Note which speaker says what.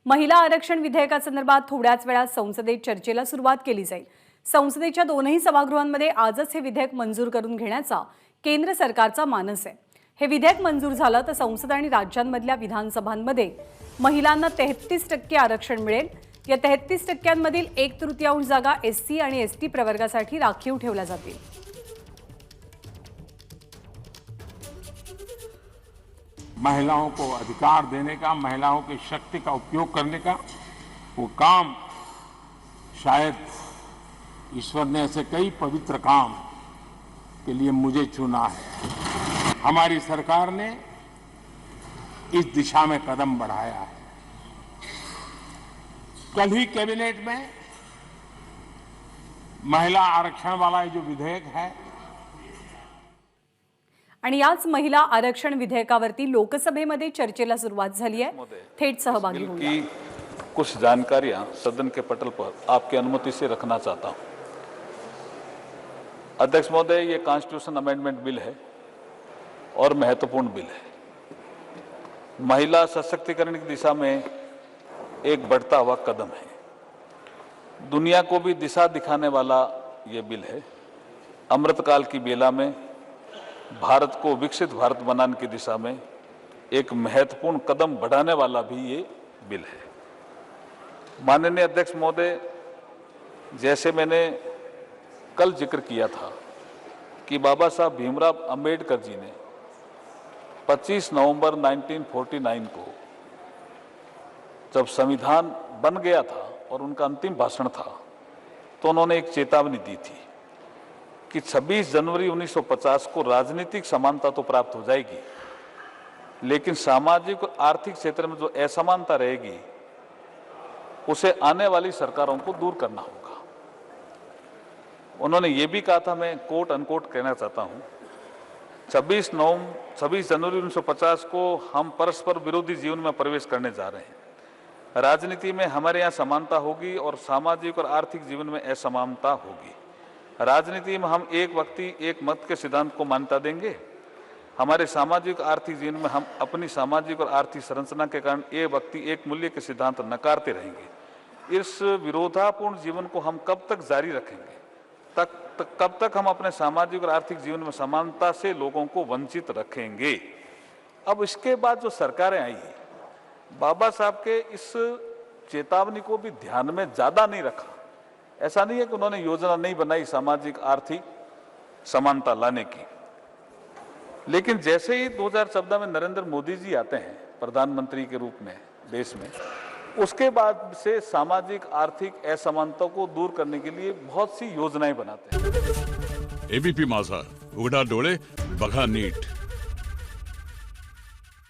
Speaker 1: महिला आरक्षण विधेयकासंदर्भात थोड्याच वेळात संसदेत चर्चेला सुरुवात केली जाईल। संसदेच्या दोनही सभागृहांमध्ये आजच हे विधेयक मंजूर करून घेण्याचा केंद्र सरकारचा मानस आहे। हे विधेयक मंजूर झालं तर संसद आणि राज्यांमधल्या विधानसभांमध्ये महिलांना 33% आरक्षण मिळेल। या 33%मधील 1/3 जागा एससी आणि एसटी प्रवर्गासाठी राखीव ठेवल्या जातील।
Speaker 2: महिलाओं को अधिकार देने का, महिलाओं की शक्ति का उपयोग करने का वो काम शायद ईश्वर ने ऐसे कई पवित्र काम के लिए मुझे चुना है। हमारी सरकार ने इस दिशा में कदम बढ़ाया है। कल ही कैबिनेट में महिला आरक्षण वाला जो विधेयक है
Speaker 1: आणि याच महिला आरक्षण विधेयकावरती लोकसभेमध्ये चर्चेला सुरुवात झाली आहे। थेट सहभागी होऊया।
Speaker 3: कुछ जानकारियां सदन के पटल पर आपकी अनुमति से रखना चाहता हूं। अध्यक्ष महोदय, ये कॉन्स्टिट्यूशन अमेंडमेंट बिल है और महत्वपूर्ण बिल है। महिला सशक्तिकरण की दिशा में एक बढ़ता हुआ कदम है। दुनिया को भी दिशा दिखाने वाला ये बिल है। अमृतकाल की बेला में भारत को विकसित भारत बनाने की दिशा में एक महत्वपूर्ण कदम बढ़ाने वाला भी ये बिल है। माननीय अध्यक्ष महोदय, जैसे मैंने कल जिक्र किया था कि बाबा साहब भीमराव अंबेडकर जी ने 25 नवंबर 1949 को जब संविधान बन गया था और उनका अंतिम भाषण था तो उन्होंने एक चेतावनी दी थी कि 26 जनवरी 1950 को राजनीतिक समानता तो प्राप्त हो जाएगी, लेकिन सामाजिक और आर्थिक क्षेत्र में जो असमानता रहेगी उसे आने वाली सरकारों को दूर करना होगा। उन्होंने ये भी कहा था, मैं कोट अनकोट कहना चाहता हूं, 26 जनवरी 1950 को हम परस्पर विरोधी जीवन में प्रवेश करने जा रहे हैं। राजनीति में हमारे यहाँ समानता होगी और सामाजिक और आर्थिक जीवन में असमानता होगी। राजनीति में हम एक व्यक्ति एक मत के सिद्धांत को मान्यता देंगे। हमारे सामाजिक आर्थिक जीवन में हम अपनी सामाजिक और आर्थिक संरचना के कारण एक व्यक्ति एक मूल्य के सिद्धांत नकारते रहेंगे। इस विरोधापूर्ण जीवन को हम कब तक जारी रखेंगे? कब तक हम अपने सामाजिक और आर्थिक जीवन में समानता से लोगों को वंचित रखेंगे? अब इसके बाद जो सरकारें आई, बाबा साहब के इस चेतावनी को भी ध्यान में ज्यादा नहीं रखा। ऐसा नहीं है कि उन्होंने योजना नहीं बनाई सामाजिक आर्थिक समानता लाने की, लेकिन जैसे ही 2014 में नरेंद्र मोदी जी आते हैं प्रधानमंत्री के रूप में देश में, उसके बाद से सामाजिक आर्थिक असमानता को दूर करने के लिए बहुत सी योजनाएं बनाते हैं।
Speaker 4: एबीपी माझा, उघडा डोळे बघा नीट।